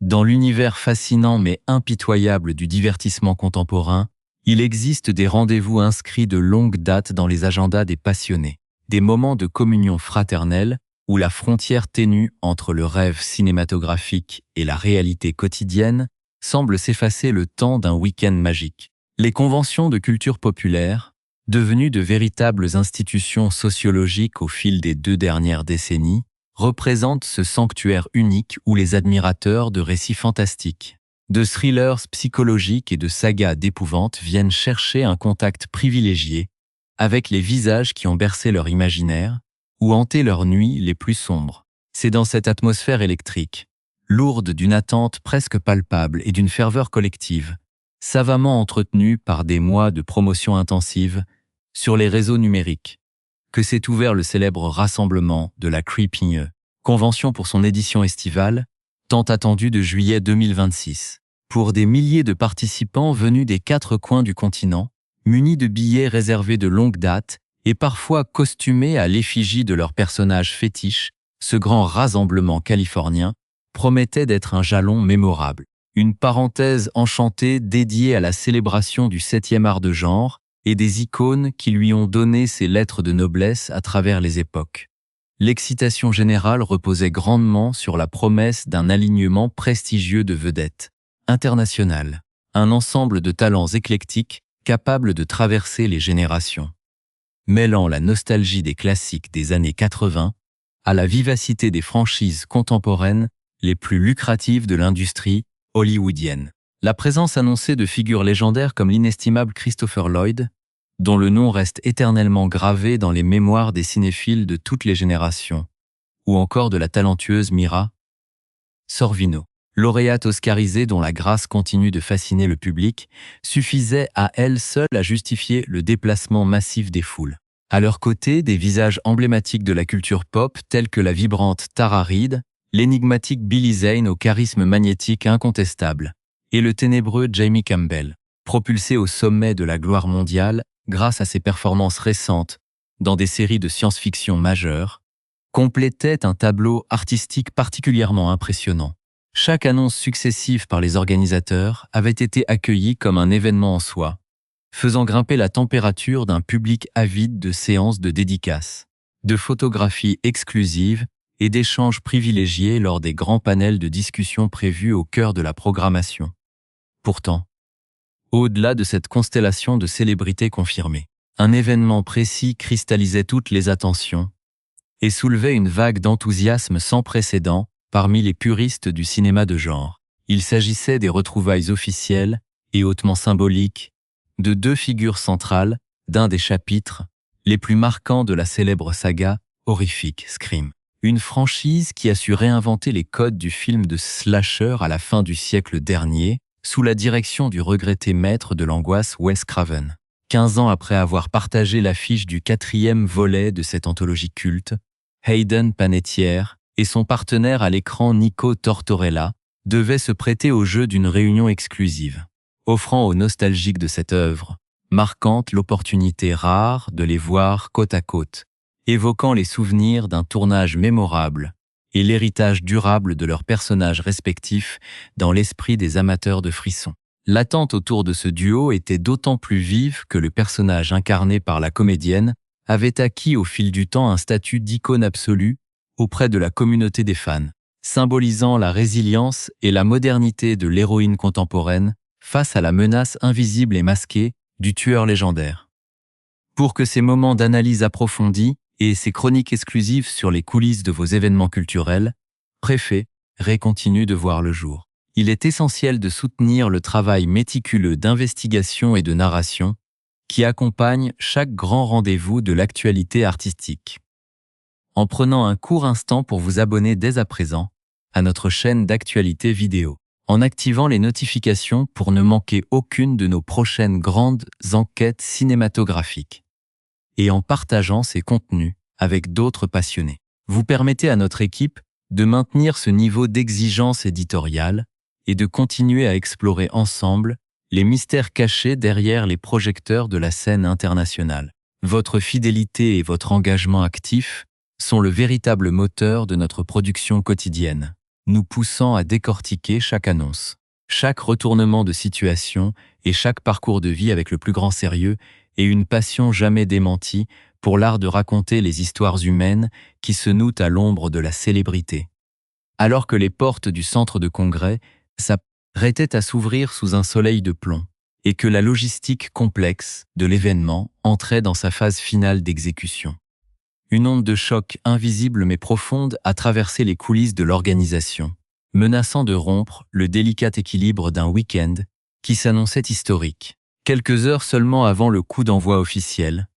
Dans l'univers fascinant mais impitoyable du divertissement contemporain, il existe des rendez-vous inscrits de longue date dans les agendas des passionnés, des moments de communion fraternelle où la frontière ténue entre le rêve cinématographique et la réalité quotidienne semble s'effacer le temps d'un week-end magique. Les conventions de culture populaire, devenues de véritables institutions sociologiques au fil des 2 dernières décennies, représentent ce sanctuaire unique où les admirateurs de récits fantastiques, de thrillers psychologiques et de sagas d'épouvante viennent chercher un contact privilégié avec les visages qui ont bercé leur imaginaire ou hanté leurs nuits les plus sombres. C'est dans cette atmosphère électrique, lourde d'une attente presque palpable et d'une ferveur collective, savamment entretenue par des mois de promotion intensive sur les réseaux numériques, que s'est ouvert le célèbre rassemblement de la Creeping convention pour son édition estivale, tant attendue de juillet 2026. Pour des milliers de participants venus des 4 coins du continent, munis de billets réservés de longue date et parfois costumés à l'effigie de leurs personnages fétiches, ce grand rassemblement californien promettait d'être un jalon mémorable. Une parenthèse enchantée dédiée à la célébration du 7e art de genre et des icônes qui lui ont donné ses lettres de noblesse à travers les époques. L'excitation générale reposait grandement sur la promesse d'un alignement prestigieux de vedettes internationales, un ensemble de talents éclectiques capables de traverser les générations. Mêlant la nostalgie des classiques des années 80 à la vivacité des franchises contemporaines les plus lucratives de l'industrie hollywoodienne. La présence annoncée de figures légendaires comme l'inestimable Christopher Lloyd, dont le nom reste éternellement gravé dans les mémoires des cinéphiles de toutes les générations, ou encore de la talentueuse Mira Sorvino, lauréate oscarisée dont la grâce continue de fasciner le public, suffisait à elle seule à justifier le déplacement massif des foules. À leur côté, des visages emblématiques de la culture pop tels que la vibrante Tara Reid, l'énigmatique Billy Zane au charisme magnétique incontestable, et le ténébreux Jamie Campbell, propulsé au sommet de la gloire mondiale grâce à ses performances récentes dans des séries de science-fiction majeures, complétaient un tableau artistique particulièrement impressionnant. Chaque annonce successive par les organisateurs avait été accueillie comme un événement en soi, faisant grimper la température d'un public avide de séances de dédicaces, de photographies exclusives et d'échanges privilégiés lors des grands panels de discussion prévus au cœur de la programmation. Pourtant, au-delà de cette constellation de célébrités confirmées, un événement précis cristallisait toutes les attentions et soulevait une vague d'enthousiasme sans précédent parmi les puristes du cinéma de genre. Il s'agissait des retrouvailles officielles et hautement symboliques de 2 figures centrales d'un des chapitres les plus marquants de la célèbre saga horrifique Scream. Une franchise qui a su réinventer les codes du film de slasher à la fin du siècle dernier, sous la direction du regretté maître de l'angoisse Wes Craven. 15 ans après avoir partagé l'affiche du 4e volet de cette anthologie culte, Hayden Panettiere et son partenaire à l'écran Nico Tortorella devaient se prêter au jeu d'une réunion exclusive, offrant aux nostalgiques de cette œuvre marquante l'opportunité rare de les voir côte à côte, évoquant les souvenirs d'un tournage mémorable et l'héritage durable de leurs personnages respectifs dans l'esprit des amateurs de frissons. L'attente autour de ce duo était d'autant plus vive que le personnage incarné par la comédienne avait acquis au fil du temps un statut d'icône absolue auprès de la communauté des fans, symbolisant la résilience et la modernité de l'héroïne contemporaine face à la menace invisible et masquée du tueur légendaire. Pour que ces moments d'analyse approfondie et ces chroniques exclusives sur les coulisses de vos événements culturels, Préféré continue de voir le jour. Il est essentiel de soutenir le travail méticuleux d'investigation et de narration qui accompagne chaque grand rendez-vous de l'actualité artistique. En prenant un court instant pour vous abonner dès à présent à notre chaîne d'actualité vidéo, en activant les notifications pour ne manquer aucune de nos prochaines grandes enquêtes cinématographiques, et en partageant ces contenus avec d'autres passionnés. Vous permettez à notre équipe de maintenir ce niveau d'exigence éditoriale et de continuer à explorer ensemble les mystères cachés derrière les projecteurs de la scène internationale. Votre fidélité et votre engagement actif sont le véritable moteur de notre production quotidienne. nous poussant à décortiquer chaque annonce, chaque retournement de situation et chaque parcours de vie avec le plus grand sérieux et une passion jamais démentie pour l'art de raconter les histoires humaines qui se nouent à l'ombre de la célébrité. Alors que les portes du centre de congrès s'apprêtaient à s'ouvrir sous un soleil de plomb, et que la logistique complexe de l'événement entrait dans sa phase finale d'exécution. Une onde de choc invisible mais profonde a traversé les coulisses de l'organisation, menaçant de rompre le délicat équilibre d'un week-end qui s'annonçait historique, quelques heures seulement avant le coup d'envoi officiel,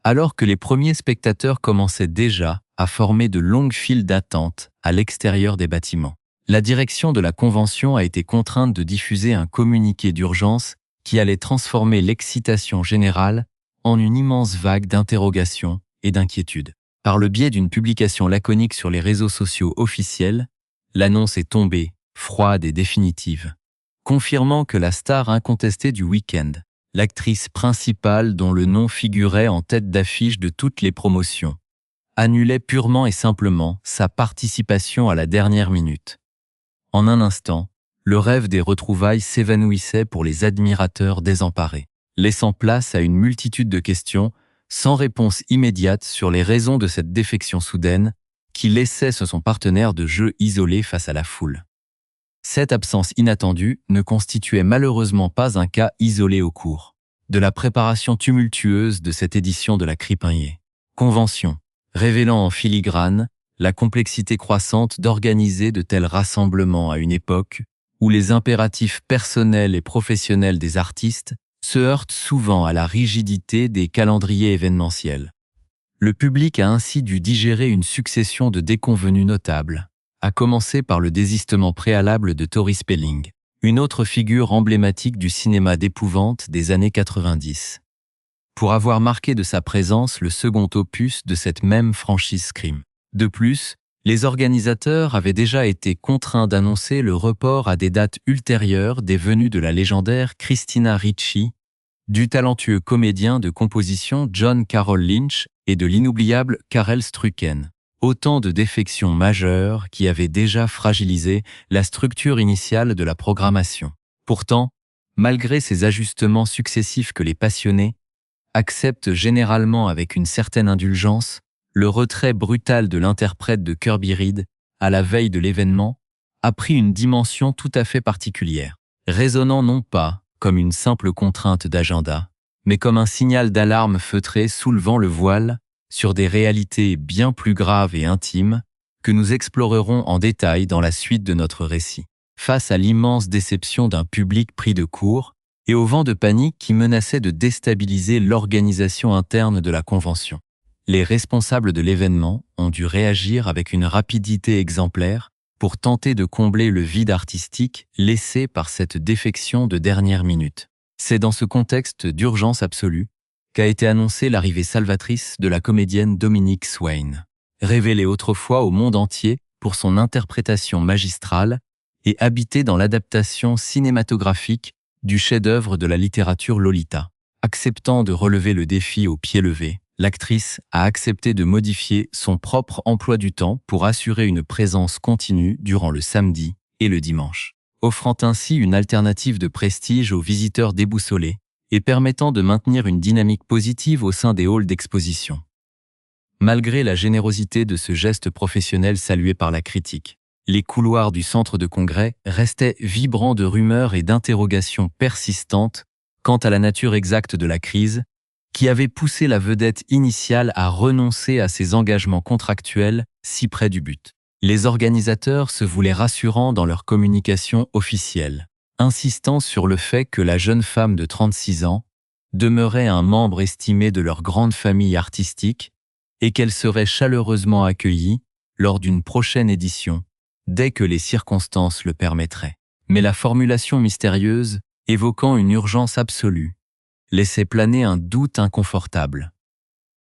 alors que les premiers spectateurs commençaient déjà à former de longues files d'attente à l'extérieur des bâtiments. La direction de la convention a été contrainte de diffuser un communiqué d'urgence qui allait transformer l'excitation générale en une immense vague d'interrogations et d'inquiétudes. Par le biais d'une publication laconique sur les réseaux sociaux officiels, l'annonce est tombée, froide et définitive, confirmant que la star incontestée du week-end, l'actrice principale dont le nom figurait en tête d'affiche de toutes les promotions, annulait purement et simplement sa participation à la dernière minute. En un instant, le rêve des retrouvailles s'évanouissait pour les admirateurs désemparés, laissant place à une multitude de questions sans réponse immédiate sur les raisons de cette défection soudaine qui laissait son partenaire de jeu isolé face à la foule. Cette absence inattendue ne constituait malheureusement pas un cas isolé au cours de la préparation tumultueuse de cette édition de la Cripinnier Convention, révélant en filigrane la complexité croissante d'organiser de tels rassemblements à une époque où les impératifs personnels et professionnels des artistes se heurtent souvent à la rigidité des calendriers événementiels. Le public a ainsi dû digérer une succession de déconvenues notables, à commencer par le désistement préalable de Tori Spelling, une autre figure emblématique du cinéma d'épouvante des années 90, pour avoir marqué de sa présence le second opus de cette même franchise Scream. De plus, les organisateurs avaient déjà été contraints d'annoncer le report à des dates ultérieures des venues de la légendaire Christina Ricci, du talentueux comédien de composition John Carroll Lynch et de l'inoubliable Karel Strucken. Autant de défections majeures qui avaient déjà fragilisé la structure initiale de la programmation. Pourtant, malgré ces ajustements successifs que les passionnés acceptent généralement avec une certaine indulgence, le retrait brutal de l'interprète de Kirby Reed, à la veille de l'événement, a pris une dimension tout à fait particulière, résonnant non pas comme une simple contrainte d'agenda, mais comme un signal d'alarme feutré soulevant le voile sur des réalités bien plus graves et intimes que nous explorerons en détail dans la suite de notre récit. Face à l'immense déception d'un public pris de court et au vent de panique qui menaçait de déstabiliser l'organisation interne de la convention, les responsables de l'événement ont dû réagir avec une rapidité exemplaire pour tenter de combler le vide artistique laissé par cette défection de dernière minute. C'est dans ce contexte d'urgence absolue qu'a été annoncée l'arrivée salvatrice de la comédienne Dominique Swain, révélée autrefois au monde entier pour son interprétation magistrale et habitée dans l'adaptation cinématographique du chef-d'œuvre de la littérature Lolita. Acceptant de relever le défi au pied levé, l'actrice a accepté de modifier son propre emploi du temps pour assurer une présence continue durant le samedi et le dimanche, offrant ainsi une alternative de prestige aux visiteurs déboussolés et permettant de maintenir une dynamique positive au sein des halls d'exposition. Malgré la générosité de ce geste professionnel salué par la critique, les couloirs du centre de congrès restaient vibrants de rumeurs et d'interrogations persistantes quant à la nature exacte de la crise, qui avait poussé la vedette initiale à renoncer à ses engagements contractuels si près du but. Les organisateurs se voulaient rassurants dans leur communication officielle, insistant sur le fait que la jeune femme de 36 ans demeurait un membre estimé de leur grande famille artistique et qu'elle serait chaleureusement accueillie lors d'une prochaine édition, dès que les circonstances le permettraient. Mais la formulation mystérieuse, évoquant une urgence absolue, laissait planer un doute inconfortable.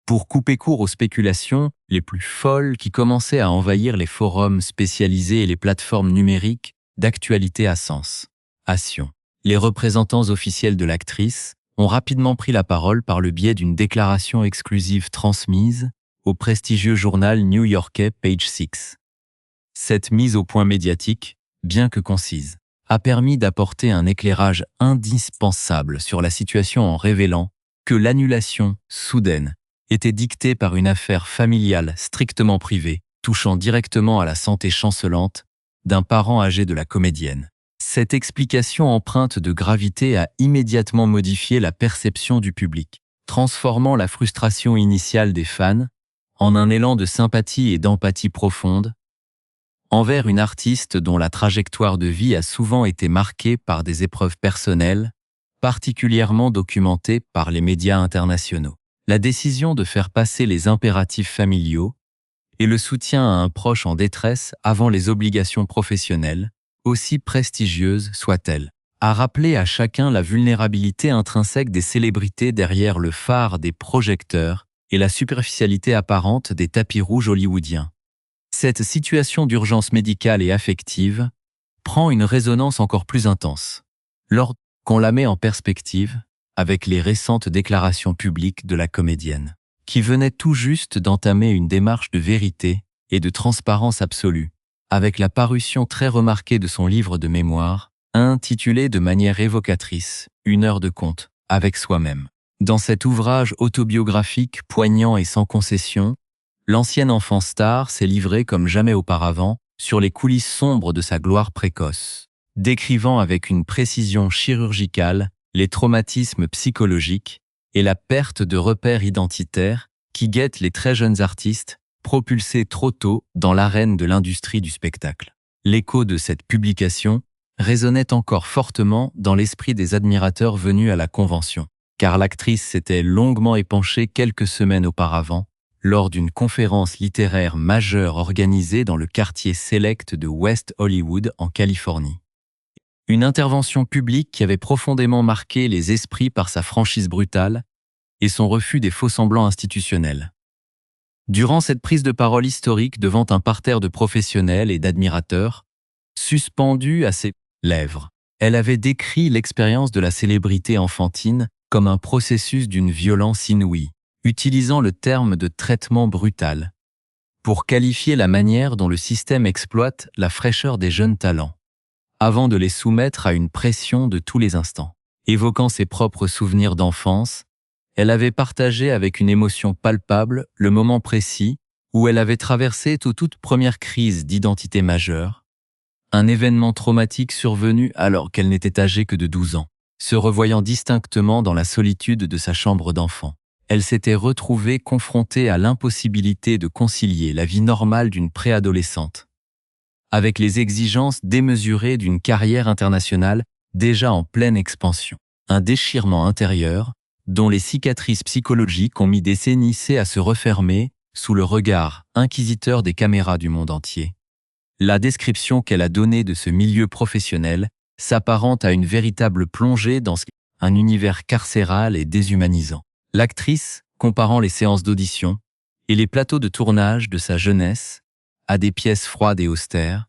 Pour couper court aux spéculations les plus folles qui commençaient à envahir les forums spécialisés et les plateformes numériques d'actualité à sensation, les représentants officiels de l'actrice ont rapidement pris la parole par le biais d'une déclaration exclusive transmise au prestigieux journal new-yorkais Page Six. Cette mise au point médiatique, bien que concise, a permis d'apporter un éclairage indispensable sur la situation en révélant que l'annulation soudaine était dictée par une affaire familiale strictement privée, touchant directement à la santé chancelante d'un parent âgé de la comédienne. Cette explication empreinte de gravité a immédiatement modifié la perception du public, transformant la frustration initiale des fans en un élan de sympathie et d'empathie profonde envers une artiste dont la trajectoire de vie a souvent été marquée par des épreuves personnelles, particulièrement documentées par les médias internationaux. La décision de faire passer les impératifs familiaux et le soutien à un proche en détresse avant les obligations professionnelles, aussi prestigieuses soient-elles, a rappelé à chacun la vulnérabilité intrinsèque des célébrités derrière le phare des projecteurs et la superficialité apparente des tapis rouges hollywoodiens. Cette situation d'urgence médicale et affective prend une résonance encore plus intense lorsqu'on la met en perspective avec les récentes déclarations publiques de la comédienne, qui venait tout juste d'entamer une démarche de vérité et de transparence absolue, avec la parution très remarquée de son livre de mémoire, intitulé de manière évocatrice « Une heure de compte avec soi-même ». Dans cet ouvrage autobiographique poignant et sans concession, l'ancienne enfant star s'est livrée comme jamais auparavant sur les coulisses sombres de sa gloire précoce, décrivant avec une précision chirurgicale les traumatismes psychologiques et la perte de repères identitaires qui guettent les très jeunes artistes propulsés trop tôt dans l'arène de l'industrie du spectacle. L'écho de cette publication résonnait encore fortement dans l'esprit des admirateurs venus à la convention, car l'actrice s'était longuement épanchée quelques semaines auparavant lors d'une conférence littéraire majeure organisée dans le quartier select de West Hollywood en Californie. Une intervention publique qui avait profondément marqué les esprits par sa franchise brutale et son refus des faux-semblants institutionnels. Durant cette prise de parole historique devant un parterre de professionnels et d'admirateurs, suspendue à ses lèvres, elle avait décrit l'expérience de la célébrité enfantine comme un processus d'une violence inouïe, utilisant le terme de traitement brutal pour qualifier la manière dont le système exploite la fraîcheur des jeunes talents, avant de les soumettre à une pression de tous les instants. Évoquant ses propres souvenirs d'enfance, elle avait partagé avec une émotion palpable le moment précis où elle avait traversé toute première crise d'identité majeure, un événement traumatique survenu alors qu'elle n'était âgée que de 12 ans. Se revoyant distinctement dans la solitude de sa chambre d'enfant, elle s'était retrouvée confrontée à l'impossibilité de concilier la vie normale d'une préadolescente avec les exigences démesurées d'une carrière internationale déjà en pleine expansion. Un déchirement intérieur dont les cicatrices psychologiques ont mis des décennies à se refermer sous le regard inquisiteur des caméras du monde entier. La description qu'elle a donnée de ce milieu professionnel s'apparente à une véritable plongée dans un univers carcéral et déshumanisant. L'actrice, comparant les séances d'audition et les plateaux de tournage de sa jeunesse à des pièces froides et austères,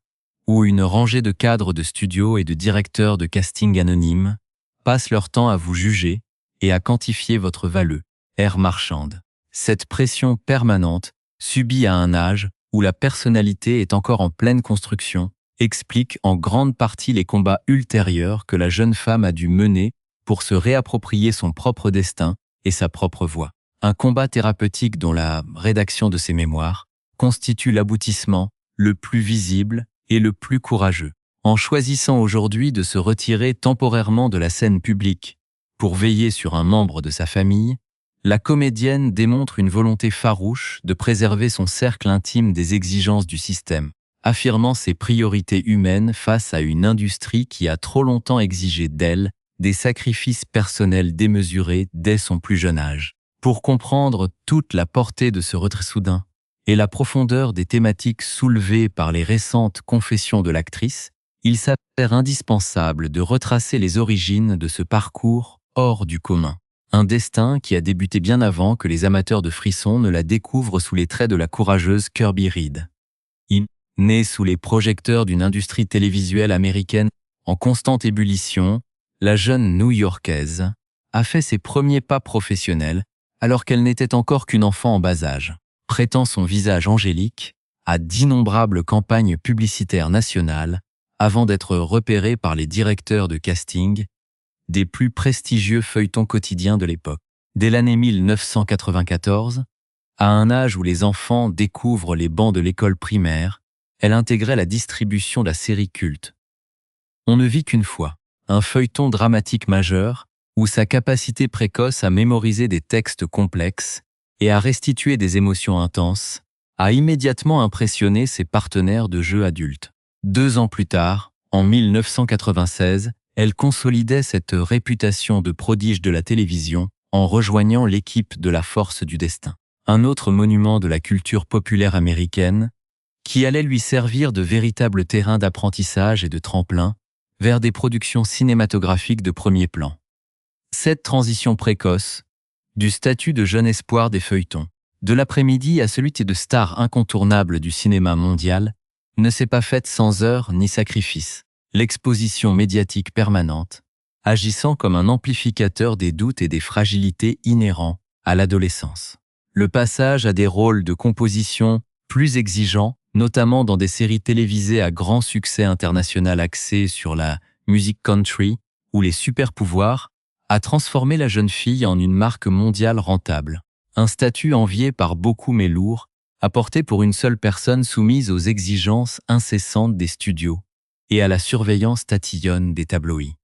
où une rangée de cadres de studio et de directeurs de casting anonymes passent leur temps à vous juger et à quantifier votre valeur, air marchande. Cette pression permanente, subie à un âge où la personnalité est encore en pleine construction, explique en grande partie les combats ultérieurs que la jeune femme a dû mener pour se réapproprier son propre destin et sa propre voix. Un combat thérapeutique dont la rédaction de ses mémoires constitue l'aboutissement le plus visible et le plus courageux. En choisissant aujourd'hui de se retirer temporairement de la scène publique pour veiller sur un membre de sa famille, la comédienne démontre une volonté farouche de préserver son cercle intime des exigences du système, affirmant ses priorités humaines face à une industrie qui a trop longtemps exigé d'elle des sacrifices personnels démesurés dès son plus jeune âge. Pour comprendre toute la portée de ce retrait soudain et la profondeur des thématiques soulevées par les récentes confessions de l'actrice, il s'avère indispensable de retracer les origines de ce parcours hors du commun. Un destin qui a débuté bien avant que les amateurs de frissons ne la découvrent sous les traits de la courageuse Kirby Reed. Née sous les projecteurs d'une industrie télévisuelle américaine en constante ébullition, la jeune New-Yorkaise a fait ses premiers pas professionnels alors qu'elle n'était encore qu'une enfant en bas âge. Prêtant son visage angélique à d'innombrables campagnes publicitaires nationales avant d'être repéré par les directeurs de casting des plus prestigieux feuilletons quotidiens de l'époque. Dès l'année 1994, à un âge où les enfants découvrent les bancs de l'école primaire, elle intégrait la distribution de la série culte. On ne vit qu'une fois, un feuilleton dramatique majeur où sa capacité précoce à mémoriser des textes complexes et à restituer des émotions intenses a immédiatement impressionné ses partenaires de jeu adultes. 2 ans plus tard, en 1996, elle consolidait cette réputation de prodige de la télévision en rejoignant l'équipe de la Force du Destin, un autre monument de la culture populaire américaine qui allait lui servir de véritable terrain d'apprentissage et de tremplin vers des productions cinématographiques de premier plan. Cette transition précoce, du statut de jeune espoir des feuilletons, de l'après-midi à celui de star incontournable du cinéma mondial, ne s'est pas faite sans heurts ni sacrifices. L'exposition médiatique permanente, agissant comme un amplificateur des doutes et des fragilités inhérents à l'adolescence. Le passage à des rôles de composition plus exigeants, notamment dans des séries télévisées à grand succès international axées sur la musique country ou les super-pouvoirs, a transformé la jeune fille en une marque mondiale rentable. Un statut envié par beaucoup mais lourd, apporté pour une seule personne soumise aux exigences incessantes des studios et à la surveillance tatillonne des tabloïds.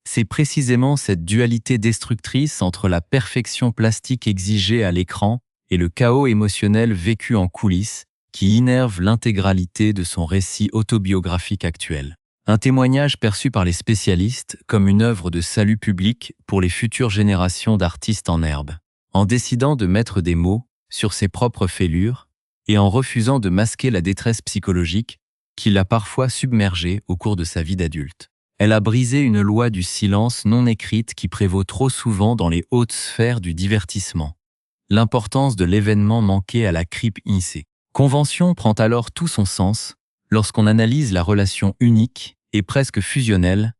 C'est précisément cette dualité destructrice entre la perfection plastique exigée à l'écran et le chaos émotionnel vécu en coulisses qui innerve l'intégralité de son récit autobiographique actuel. Un témoignage perçu par les spécialistes comme une œuvre de salut public pour les futures générations d'artistes en herbe. En décidant de mettre des mots sur ses propres fêlures et en refusant de masquer la détresse psychologique qui l'a parfois submergée au cours de sa vie d'adulte. Elle a brisé une loi du silence non écrite qui prévaut trop souvent dans les hautes sphères du divertissement. L'importance de l'événement manqué à la cripe INSEE. Convention prend alors tout son sens lorsqu'on analyse la relation unique et presque fusionnelle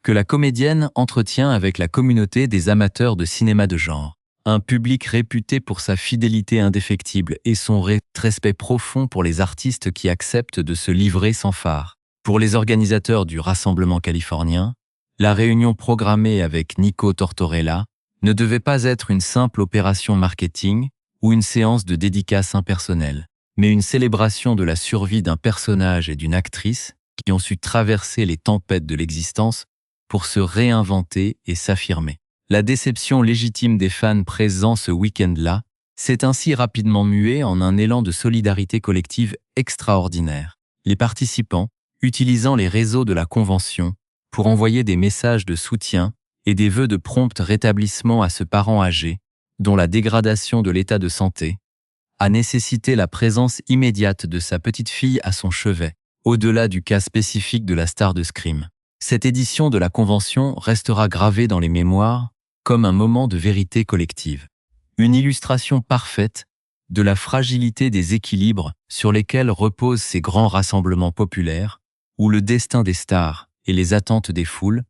que la comédienne entretient avec la communauté des amateurs de cinéma de genre. Un public réputé pour sa fidélité indéfectible et son respect profond pour les artistes qui acceptent de se livrer sans phare. Pour les organisateurs du Rassemblement californien, la réunion programmée avec Nico Tortorella ne devait pas être une simple opération marketing ou une séance de dédicace impersonnelle, mais une célébration de la survie d'un personnage et d'une actrice qui ont su traverser les tempêtes de l'existence pour se réinventer et s'affirmer. La déception légitime des fans présents ce week-end-là s'est ainsi rapidement muée en un élan de solidarité collective extraordinaire. Les participants, utilisant les réseaux de la convention pour envoyer des messages de soutien et des vœux de prompt rétablissement à ce parent âgé, dont la dégradation de l'état de santé a nécessité la présence immédiate de sa petite fille à son chevet, au-delà du cas spécifique de la star de Scream. Cette édition de la convention restera gravée dans les mémoires comme un moment de vérité collective. Une illustration parfaite de la fragilité des équilibres sur lesquels reposent ces grands rassemblements populaires, où le destin des stars et les attentes des foules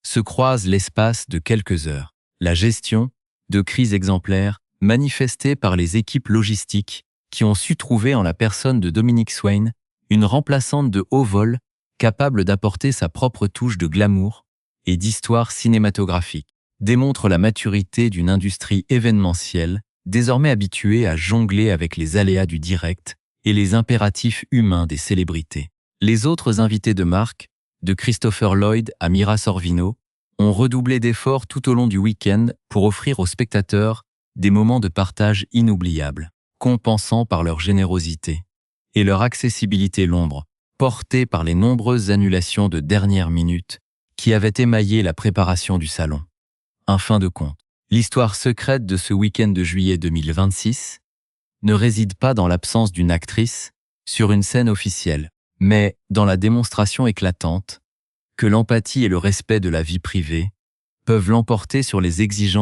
se croisent l'espace de quelques heures. La gestion de crise exemplaire manifestée par les équipes logistiques qui ont su trouver en la personne de Dominique Swain une remplaçante de haut vol capable d'apporter sa propre touche de glamour et d'histoire cinématographique, démontre la maturité d'une industrie événementielle désormais habituée à jongler avec les aléas du direct et les impératifs humains des célébrités. Les autres invités de marque, de Christopher Lloyd à Mira Sorvino, ont redoublé d'efforts tout au long du week-end pour offrir aux spectateurs des moments de partage inoubliables, compensant par leur générosité et leur accessibilité l'ombre, portée par les nombreuses annulations de dernière minute qui avaient émaillé la préparation du salon. En fin de compte, l'histoire secrète de ce week-end de juillet 2026 ne réside pas dans l'absence d'une actrice sur une scène officielle, mais dans la démonstration éclatante que l'empathie et le respect de la vie privée peuvent l'emporter sur les exigences